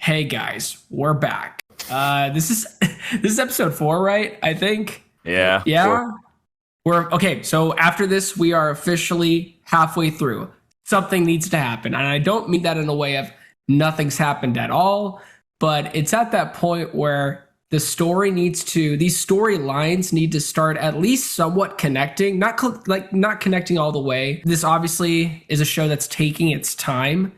Hey guys, we're back. This is episode 4, right? I think. Yeah. Yeah. We're okay. So after this, we are officially halfway through. Something needs to happen, and I don't mean that in a way of nothing's happened at all, but it's at that point where the story needs to. These storylines need to start at least somewhat connecting. Not connecting all the way. This obviously is a show that's taking its time,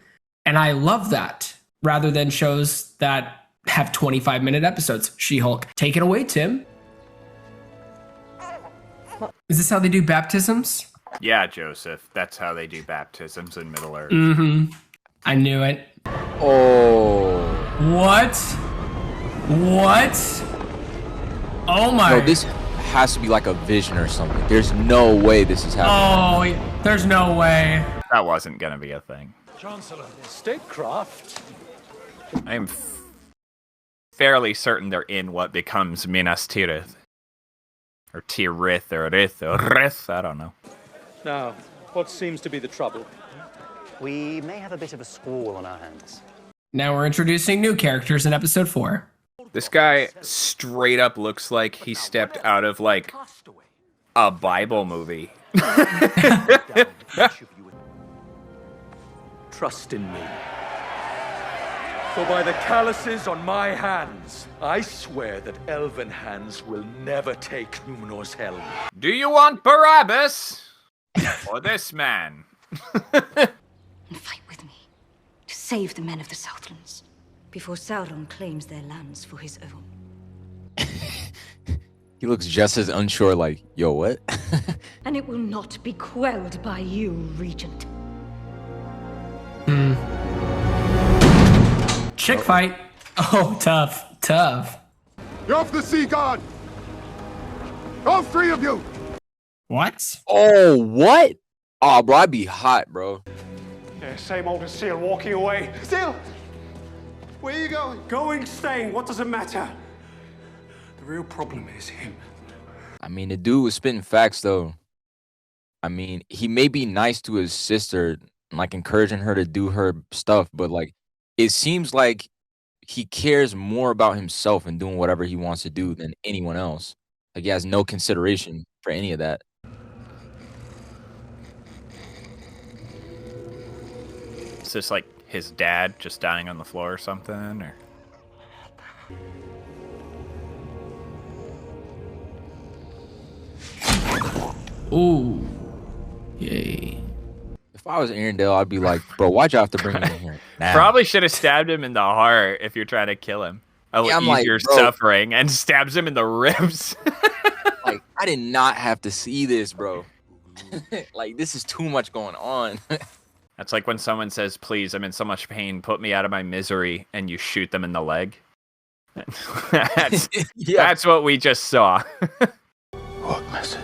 and I love that. Rather than shows that have 25-minute episodes. She-Hulk. Take it away, Tim. Is this how they do baptisms? Yeah, Joseph. That's how they do baptisms in Middle-earth. Mm-hmm. I knew it. Oh. What? What? Oh my. No, this has to be like a vision or something. There's no way this is happening. Oh, there's no way. That wasn't going to be a thing. Chancellor, statecraft. I am fairly certain they're in what becomes Minas Tirith. Or Tirith, or Rith, or Rith, I don't know. Now, what seems to be the trouble? We may have a bit of a squall on our hands. Now we're introducing new characters in episode 4. This guy straight up looks like he stepped out of, like, a Bible movie. Trust in me. For by the calluses on my hands, I swear that elven hands will never take Numenor's helm. Do you want Barabbas? Or this man? And fight with me to save the men of the Southlands before Sauron claims their lands for his own. He looks just as unsure, like, yo, what? And it will not be quelled by you, Regent. Chick fight. Oh, tough. You're off the Sea Guard! All 3 of you! What? Oh, what? Oh, bro, I'd be hot, bro. Yeah, same old as Seal walking away. Seal! Where are you going? Going, staying, what does it matter? The real problem is him. I mean, the dude was spitting facts, though. I mean, he may be nice to his sister, like encouraging her to do her stuff, but like, it seems like he cares more about himself and doing whatever he wants to do than anyone else. Like, he has no consideration for any of that. Is this like his dad just dying on the floor or something? Or Ooh. Yay. If I was Arendelle, I'd be like, bro, why'd you have to bring him in here now? probably should have stabbed him in the heart if you're trying to kill him. Yeah, I'm Ease like, your bro. suffering and stabs him in the ribs. Like, I did not have to see this, bro. Like, this is too much going on. That's like when someone says, please, I'm in so much pain, put me out of my misery, and you shoot them in the leg. That's what we just saw. What message?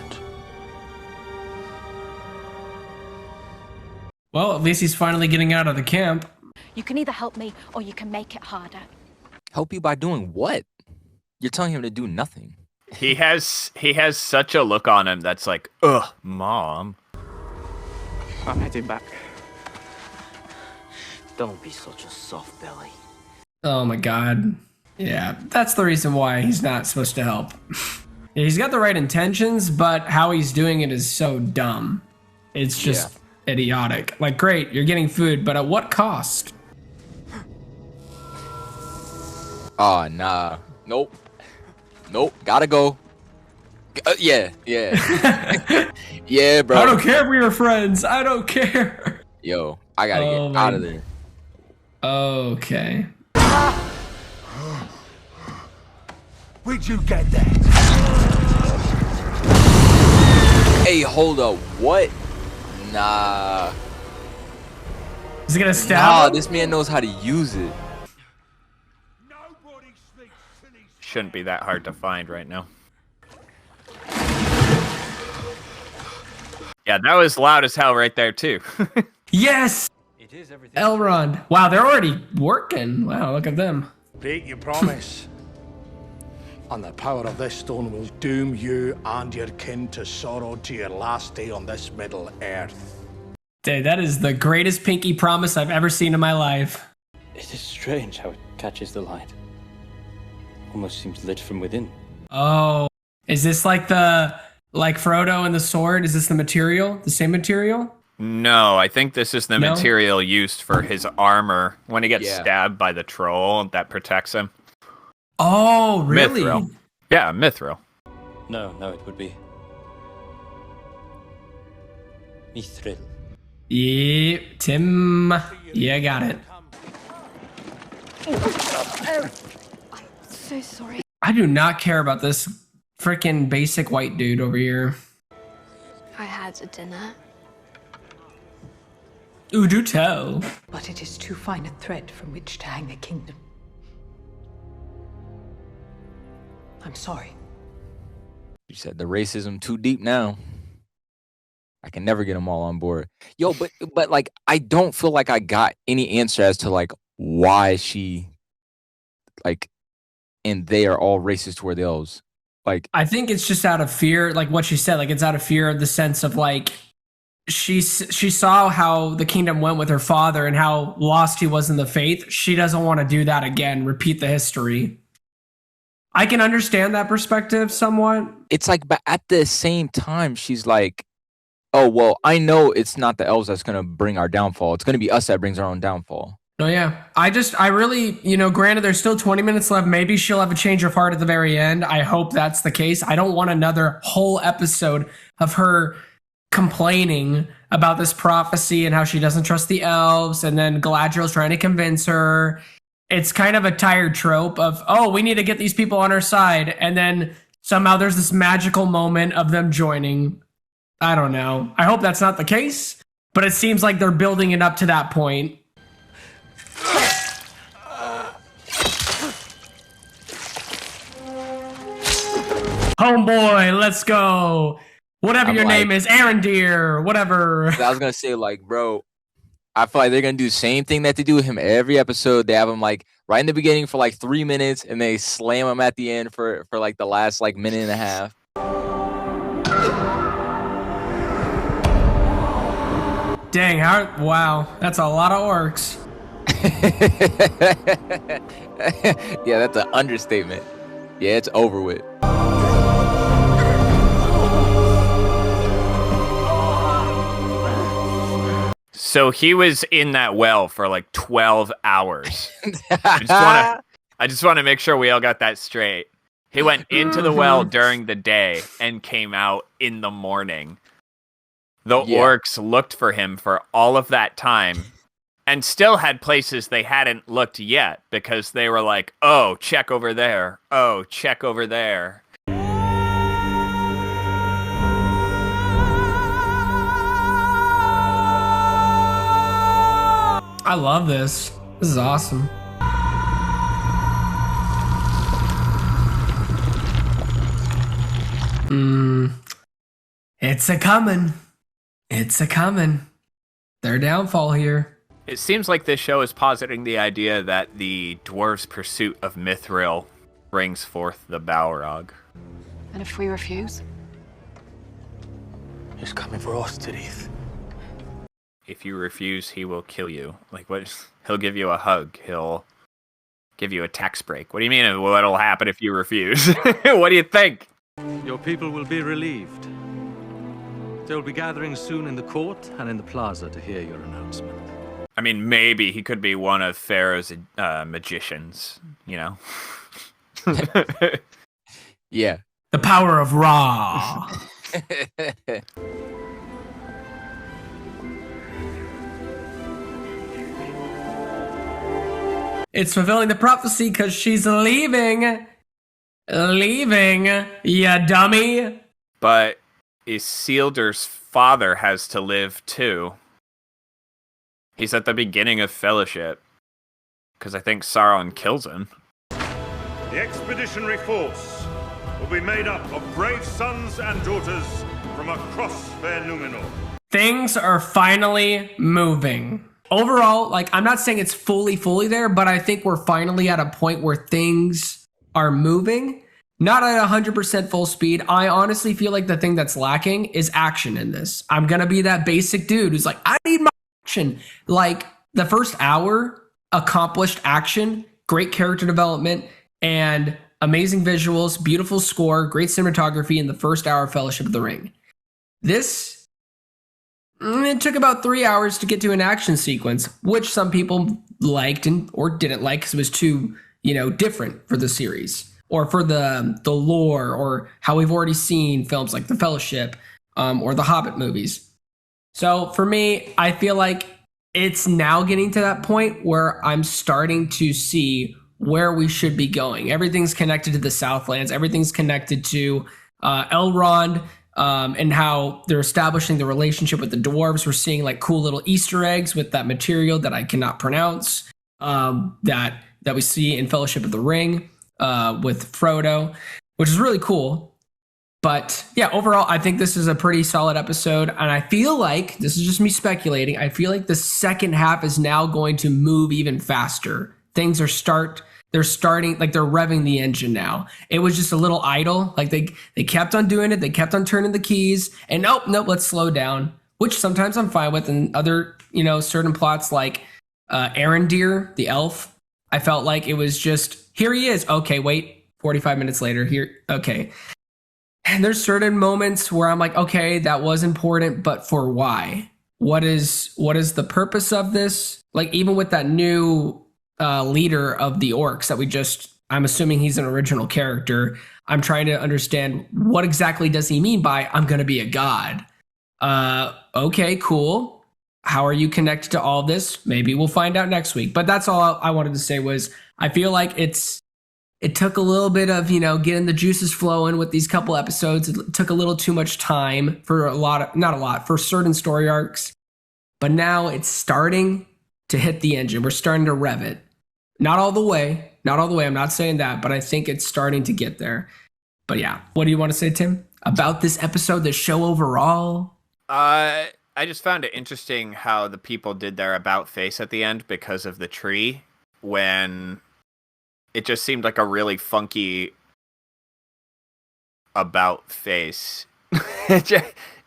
Well, at least he's finally getting out of the camp. You can either help me or you can make it harder. Help you by doing what? You're telling him to do nothing. He has such a look on him that's like, ugh, Mom. I'm heading back. Don't be such a soft belly. Oh my god. Yeah, that's the reason why he's not supposed to help. Yeah, he's got the right intentions, but how he's doing it is so dumb. It's just idiotic. Like, great, you're getting food, but at what cost? Oh, nah. Nope. Gotta go. Yeah. Yeah, bro. I don't care if we were friends. I don't care. Yo, I gotta get out of there. Okay. Where'd you get that? Hey, hold up. What? Nah. Is he gonna stab him? This man knows how to use it. Shouldn't be that hard to find right now. Yeah, that was loud as hell right there, too. Yes! Elrond. Wow, they're already working. Wow, look at them. Break your promise. And the power of this stone will doom you and your kin to sorrow to your last day on this Middle Earth. Dude, that is the greatest pinky promise I've ever seen in my life. It is strange how it catches the light. Almost seems lit from within. Oh, is this like Frodo and the sword? Is this the material? The same material? No, I think this is the No? material used for his armor when he gets Yeah. stabbed by the troll that protects him. Oh, really? Mithril. Yeah, mithril. No, it would be mithril. Yeah, Tim. Yeah, got it. So sorry. I do not care about this freaking basic white dude over here. I had a dinner. Ooh, do tell. But it is too fine a thread from which to hang a kingdom. I'm sorry. You said the racism too deep now. I can never get them all on board. Yo, but like, I don't feel like I got any answer as to like why she, like, and they are all racist toward the elves. Like, I think it's just out of fear, like what she said. Like it's out of fear of the sense of like she saw how the kingdom went with her father and how lost he was in the faith. She doesn't want to do that again. Repeat the history. I can understand that perspective somewhat. it's like, but at the same time, she's like, oh, well, I know it's not the elves that's going to bring our downfall. It's going to be us that brings our own downfall. Oh, yeah. I really, granted, there's still 20 minutes left. Maybe she'll have a change of heart at the very end. I hope that's the case. I don't want another whole episode of her complaining about this prophecy and how she doesn't trust the elves. And then Galadriel's trying to convince her. It's kind of a tired trope of, oh, we need to get these people on our side. And then somehow there's this magical moment of them joining. I don't know. I hope that's not the case, but it seems like they're building it up to that point. Homeboy, let's go. Whatever I'm your like- name is, Arendir, whatever. I was going to say, like, bro, I feel like they're going to do the same thing that they do with him every episode. They have him, like, right in the beginning for, like, 3 minutes, and they slam him at the end for like, the last, like, minute and a half. Dang, wow, that's a lot of orcs. Yeah, that's an understatement. Yeah, it's over with. So he was in that well for like 12 hours. I just want to make sure we all got that straight. He went into the well during the day and came out in the morning. The orcs looked for him for all of that time and still had places they hadn't looked yet because they were like, oh, check over there. Oh, check over there. I love this. This is awesome. It's a coming. It's a coming. Their downfall here. It seems like this show is positing the idea that the dwarves' pursuit of Mithril brings forth the Balrog. And if we refuse? He's coming for us, Tirith. If you refuse, he will kill you. Like, what? He'll give you a hug. He'll give you a tax break. What do you mean? What'll happen if you refuse? What do you think? Your people will be relieved. They'll be gathering soon in the court and in the plaza to hear your announcement. I mean, maybe he could be one of Pharaoh's magicians, you know? Yeah. The power of Ra. It's fulfilling the prophecy because she's leaving. Leaving, ya dummy. But Isildur's father has to live too. He's at the beginning of Fellowship. Because I think Sauron kills him. The expeditionary force will be made up of brave sons and daughters from across fair Numenor. Things are finally moving. Overall, like, I'm not saying it's fully there, but I think we're finally at a point where things are moving. Not at 100% full speed. I honestly feel like the thing that's lacking is action in this. I'm going to be that basic dude who's like, I need my action. Like, the first hour accomplished action, great character development, and amazing visuals, beautiful score, great cinematography in the first hour of Fellowship of the Ring. This, it took about 3 hours to get to an action sequence, which some people liked or didn't like because it was too, different for the series or for the lore or how we've already seen films like The Fellowship or the Hobbit movies. So for me, I feel like it's now getting to that point where I'm starting to see where we should be going. Everything's connected to the Southlands. Everything's connected to Elrond and how they're establishing the relationship with the dwarves. We're seeing like cool little Easter eggs with that material that I cannot pronounce that we see in Fellowship of the Ring with Frodo, which is really cool. But yeah, overall, I think this is a pretty solid episode. And I feel like, this is just me speculating, I feel like the second half is now going to move even faster. Things are they're starting, like they're revving the engine now. It was just a little idle. Like they kept on doing it. They kept on turning the keys and nope, let's slow down, which sometimes I'm fine with. And other, certain plots like Arendir, the elf, I felt like it was just, here he is. Okay, wait, 45 minutes later here. Okay. And there's certain moments where I'm like, okay, that was important, but for why? What is the purpose of this? Like even with that new leader of the orcs that I'm assuming he's an original character. I'm trying to understand what exactly does he mean by I'm going to be a god? Okay, cool. How are you connected to all this? Maybe we'll find out next week. But that's all I wanted to say was I feel like it took a little bit of, getting the juices flowing with these couple episodes. It took a little too much time for for certain story arcs. But now it's starting to hit the engine. We're starting to rev it. Not all the way. I'm not saying that, but I think it's starting to get there. But yeah, what do you want to say, Tim, about this episode, the show overall? I just found it interesting how the people did their about face at the end because of the tree, when it just seemed like a really funky about face.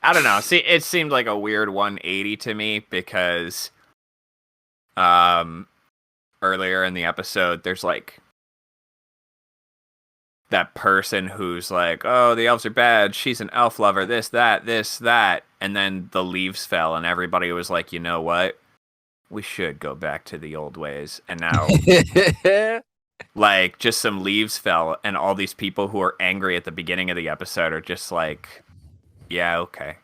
I don't know. See, it seemed like a weird 180 to me because earlier in the episode there's like that person who's like, oh, the elves are bad, she's an elf lover, this, that, and then the leaves fell and everybody was like, you know what? We should go back to the old ways. And now like just some leaves fell and all these people who are angry at the beginning of the episode are just like, yeah, okay.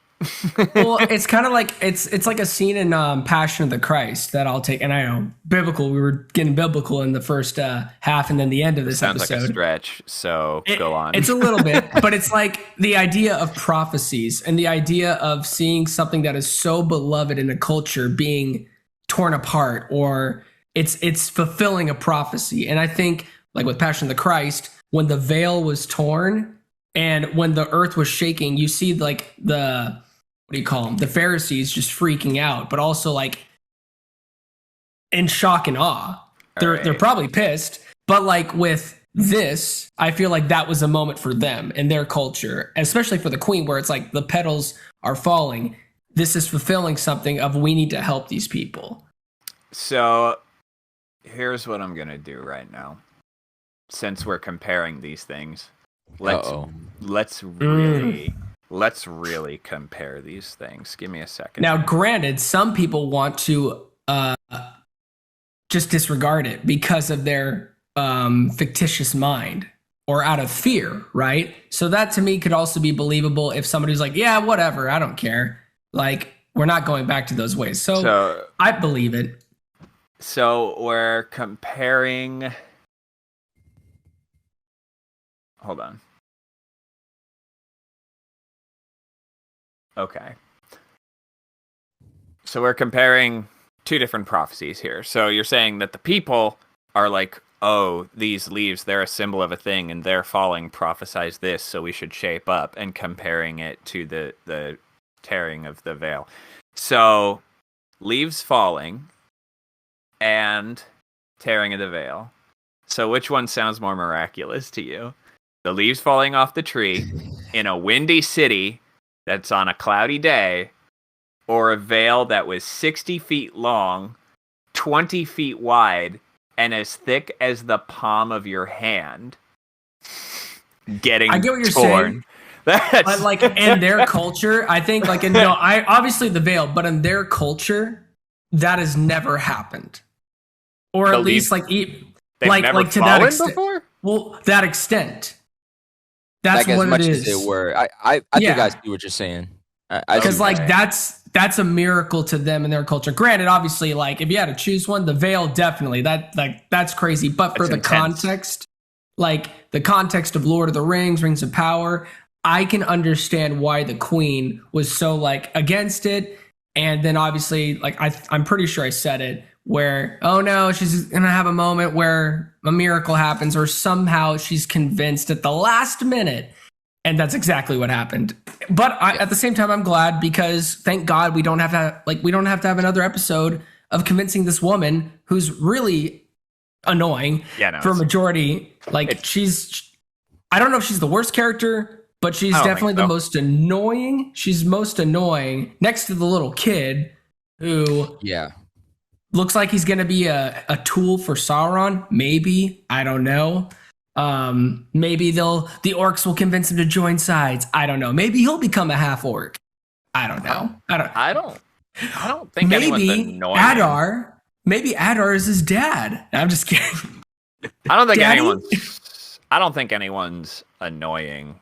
Well, it's kind of like it's like a scene in Passion of the Christ that I'll take. And I know biblical. We were getting biblical in the first half, and then the end of this Sounds episode. Like a stretch. So go on. It's a little bit, but it's like the idea of prophecies and the idea of seeing something that is so beloved in a culture being torn apart, or it's fulfilling a prophecy. And I think, like with Passion of the Christ, when the veil was torn and when the earth was shaking, you see like the, what do you call them? The Pharisees just freaking out, but also like in shock and awe. They're probably pissed, but like with this, I feel like that was a moment for them and their culture, especially for the queen, where it's like the petals are falling. This is fulfilling something of we need to help these people. So here's what I'm going to do right now. Since we're comparing these things, let's really compare these things. Give me a second. Now, granted, some people want to just disregard it because of their fictitious mind or out of fear, right? So that to me could also be believable if somebody's like, yeah, whatever, I don't care. Like, we're not going back to those ways. So I believe it. So we're comparing... Hold on. Okay. So we're comparing two different prophecies here. So you're saying that the people are like, oh, these leaves, they're a symbol of a thing, and their falling prophesies this, so we should shape up, and comparing it to the tearing of the veil. So leaves falling and tearing of the veil. So which one sounds more miraculous to you? The leaves falling off the tree in a windy city that's on a cloudy day, or a veil that was 60 feet long, 20 feet wide and as thick as the palm of your hand. Getting I get what you're torn. saying. But like in their culture, I think like I obviously the veil, but in their culture, that has never happened, or at least like They've like never to that fallen extent. before? Well, that extent. That's like what as much it as is. they were. I think Yeah. I see what you're saying. I see Because what like you're saying. that's a miracle to them and their culture. Granted, obviously, like if you had to choose one, the veil definitely that's crazy. But for That's the intense. context, like the context of Lord of the Rings, Rings of Power, I can understand why the Queen was so like against it. And then obviously, like I'm pretty sure I said it, where oh no, she's gonna have a moment where a miracle happens, or somehow she's convinced at the last minute. And that's exactly what happened. But at the same time, I'm glad because thank God we don't have to have another episode of convincing this woman who's really annoying for a majority. Like I don't know if she's the worst character, but she's definitely the most annoying. She's most annoying next to the little kid who looks like he's going to be a tool for Sauron. Maybe, I don't know. Maybe the orcs will convince him to join sides. I don't know. Maybe he'll become a half orc. I don't know. I don't think anyone's annoying. Maybe Adar is his dad. I'm just kidding. I don't think Daddy? anyone's annoying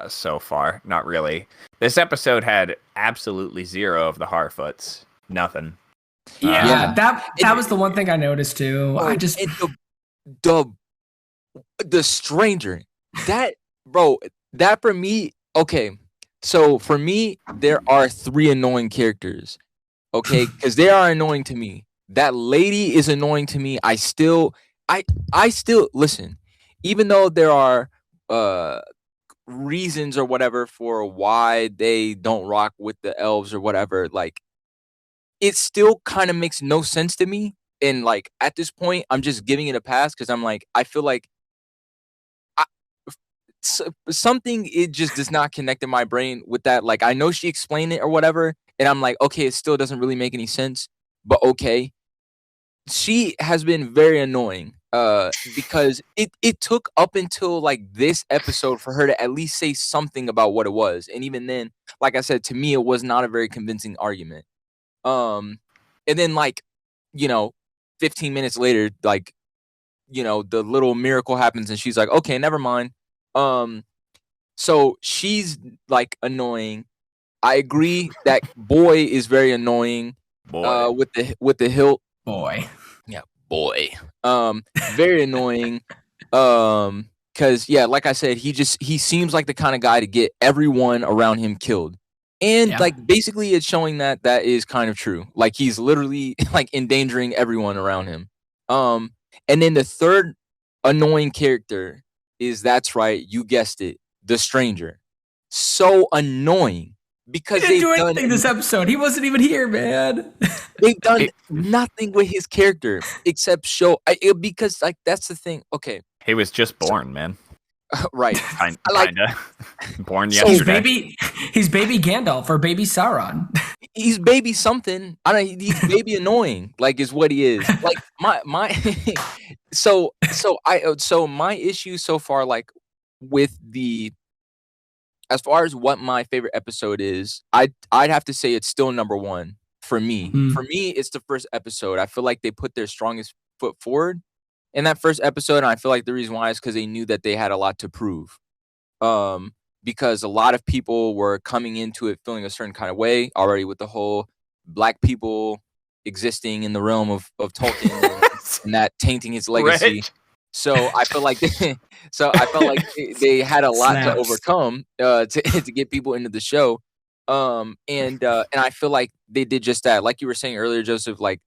so far. Not really. This episode had absolutely zero of the Harfoots. Nothing. That was the one thing I noticed too. I just the stranger, that for me, okay, so for me there are 3 annoying characters, okay, because they are annoying to me. That lady is annoying to me. I still listen, even though there are reasons or whatever for why they don't rock with the elves or whatever, like it still kind of makes no sense to me. And like at this point I'm just giving it a pass because I'm like, I feel like something, it just does not connect in my brain with that. Like I know she explained it or whatever, and I'm like, okay, it still doesn't really make any sense, but okay. She has been very annoying because it took up until like this episode for her to at least say something about what it was, and even then, like I said, to me it was not a very convincing argument. And then like 15 minutes later, like the little miracle happens and she's like, okay, never mind. So she's like annoying. I agree that boy is very annoying. Boy. With the hilt. Boy. Yeah, boy. Very annoying. Cause like I said, he seems like the kind of guy to get everyone around him killed. And like basically it's showing that is kind of true. Like he's literally like endangering everyone around him. And then the third annoying character is, that's right, you guessed it, the stranger. So annoying because he didn't do anything this episode. He wasn't even here, man. They've done nothing with his character except show because like that's the thing. Okay, he was just born, man. Right, kinda born yesterday. He's baby Gandalf or baby Sauron. He's baby something. I don't. He's baby annoying. Like is what he is. Like my. So my issue so far, like with as far as what my favorite episode is, I'd have to say it's still number 1 for me. For me, it's the first episode. I feel like they put their strongest foot forward in that first episode, and I feel like the reason why is because they knew that they had a lot to prove. Because a lot of people were coming into it feeling a certain kind of way already with the whole black people existing in the realm of Tolkien and that tainting his legacy. Right. So I feel like they had a lot to overcome to get people into the show. And I feel like they did just that. Like you were saying earlier, Joseph, like,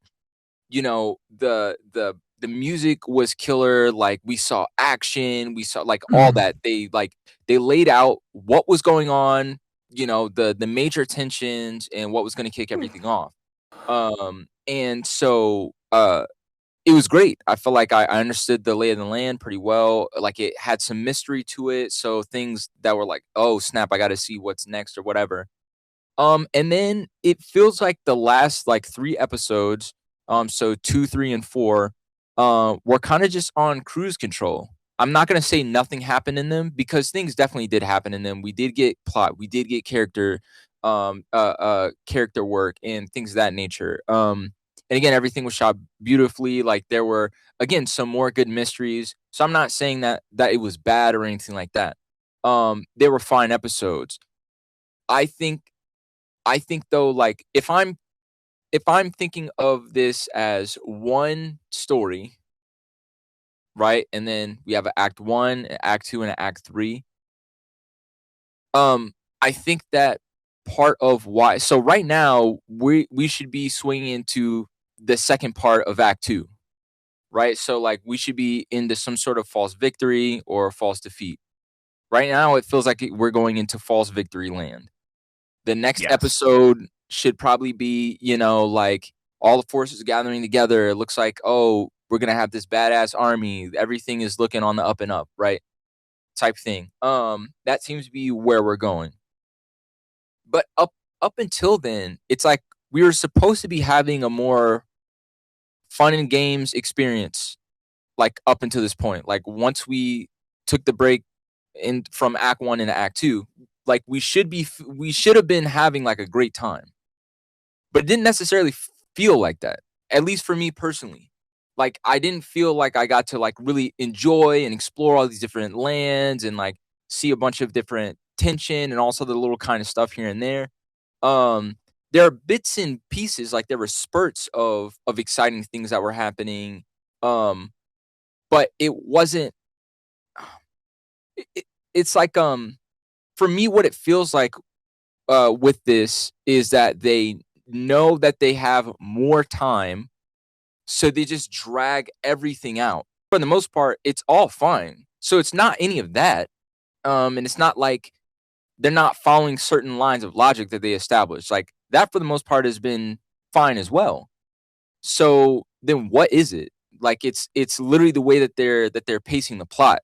the music was killer. Like we saw action, we saw like all that. They laid out what was going on, the major tensions and what was going to kick everything off. And so it was great. I feel like I understood the lay of the land pretty well. Like it had some mystery to it. So things that were like, oh snap, I got to see what's next or whatever. And then it feels like the last like 3 episodes So 2, 3, and 4, were kind of just on cruise control. I'm not gonna say nothing happened in them because things definitely did happen in them. We did get plot, we did get character work and things of that nature. And again, everything was shot beautifully. Like there were again some more good mysteries. So I'm not saying that it was bad or anything like that. They were fine episodes. I think though, like if I'm thinking of this as one story, right? And then we have an act 1, an act 2, and an act 3. I think that part of why, so right now we should be swinging into the second part of act 2, right? So like we should be into some sort of false victory or false defeat. Right now it feels like we're going into false victory land. The next episode should probably be, like all the forces gathering together. It looks like, oh, we're going to have this badass army. Everything is looking on the up and up, right? Type thing. That seems to be where we're going. But up until then, it's like we were supposed to be having a more fun and games experience, like up until this point. Like once we took the break from act 1 into act 2, like we should have been having like a great time. But it didn't necessarily feel like that, at least for me personally. Like I didn't feel like I got to like really enjoy and explore all these different lands and like see a bunch of different tension and also the little kind of stuff here and there. There are bits and pieces, like there were spurts of exciting things that were happening. But it wasn't, it's like, for me, what it feels like with this is that they know that they have more time, so they just drag everything out. For the most part, it's all fine. So it's not any of that. And it's not like they're not following certain lines of logic that they established. Like that, for the most part, has been fine as well. So then what is it? Like it's literally the way that they're pacing the plot.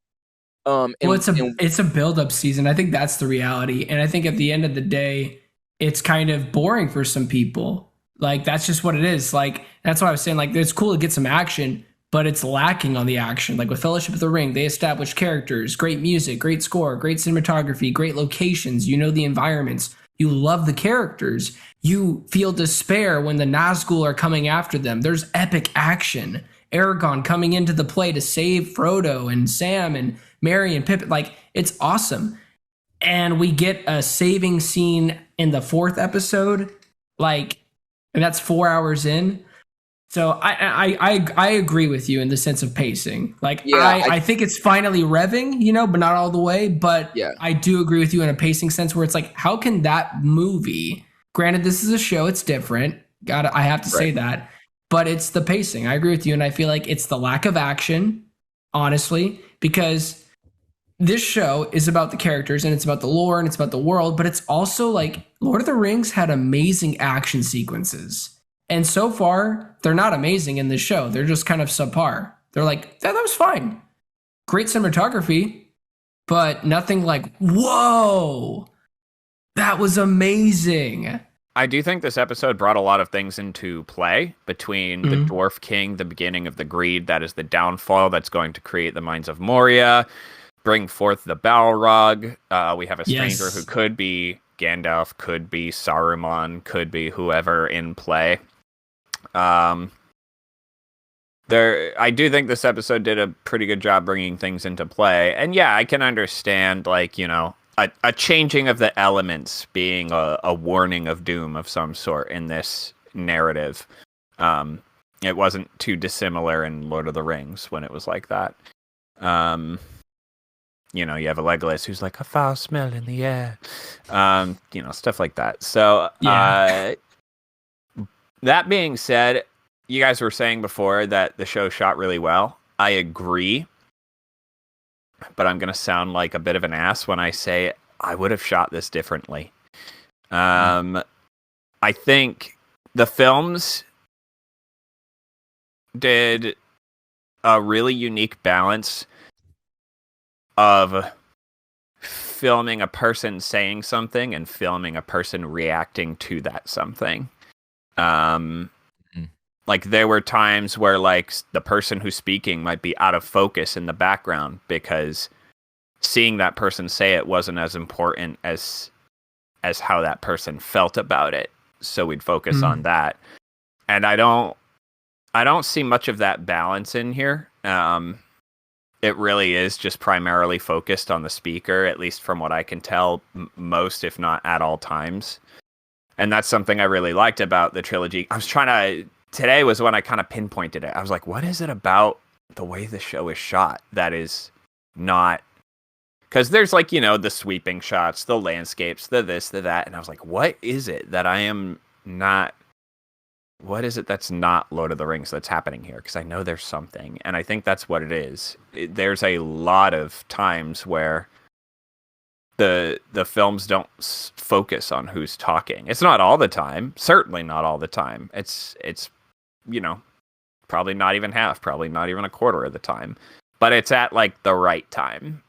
It's a build-up season. I think that's the reality. And I think at the end of the day, it's kind of boring for some people. Like, that's just what it is. Like, that's why I was saying, like, it's cool to get some action, but it's lacking on the action. Like, with Fellowship of the Ring, they established characters, great music, great score, great cinematography, great locations. You know the environments. You love the characters. You feel despair when the Nazgul are coming after them. There's epic action. Aragorn coming into the play to save Frodo and Sam and Merry and Pippin. Like, it's awesome. And we get a saving scene in the 4th episode. Like, and that's 4 hours in. So I agree with you in the sense of pacing. Like, yeah, I think it's finally revving, but not all the way. But yeah, I do agree with you in a pacing sense where it's like, how can that movie, granted, this is a show, it's different. I have to say that. But it's the pacing. I agree with you. And I feel like it's the lack of action, honestly, because this show is about the characters and it's about the lore and it's about the world, but it's also like Lord of the Rings had amazing action sequences. And so far, they're not amazing in this show. They're just kind of subpar. They're like, that was fine. Great cinematography, but nothing like, whoa, that was amazing. I do think this episode brought a lot of things into play between the Dwarf King, the beginning of the greed, that is the downfall that's going to create the Mines of Moria, bring forth the Balrog. We have a stranger who could be Gandalf, could be Saruman, could be whoever in play. I do think this episode did a pretty good job bringing things into play. And yeah, I can understand, like, a changing of the elements being a warning of doom of some sort in this narrative. It wasn't too dissimilar in Lord of the Rings when it was like that. You have a Legolas who's like, a foul smell in the air. Stuff like that. So, that being said, you guys were saying before that the show shot really well. I agree. But I'm going to sound like a bit of an ass when I say I would have shot this differently. I think the films did a really unique balance of filming a person saying something and filming a person reacting to that something. like there were times where like the person who's speaking might be out of focus in the background because seeing that person say it wasn't as important as how that person felt about it. So we'd focus on that. And I don't see much of that balance in here. It really is just primarily focused on the speaker, at least from what I can tell, most, if not at all times. And that's something I really liked about the trilogy. Today was when I kind of pinpointed it. I was like, what is it about the way the show is shot that is not... Because there's like, the sweeping shots, the landscapes, the this, the that. And I was like, what is it that I am not... What is it that's not Lord of the Rings that's happening here? Because I know there's something. And I think that's what it is. There's a lot of times where the films don't focus on who's talking. It's not all the time. Certainly not all the time. It's probably not even half, probably not even a quarter of the time. But it's at like the right time.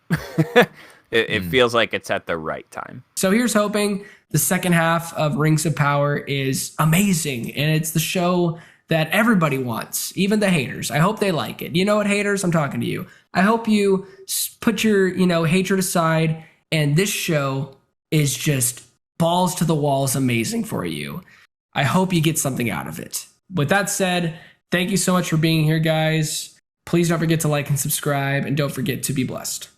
It feels like it's at the right time. So here's hoping the second half of Rings of Power is amazing. And it's the show that everybody wants, even the haters. I hope they like it. You know what, haters? I'm talking to you. I hope you put your, hatred aside. And this show is just balls to the walls amazing for you. I hope you get something out of it. With that said, thank you so much for being here, guys. Please don't forget to like and subscribe, and don't forget to be blessed.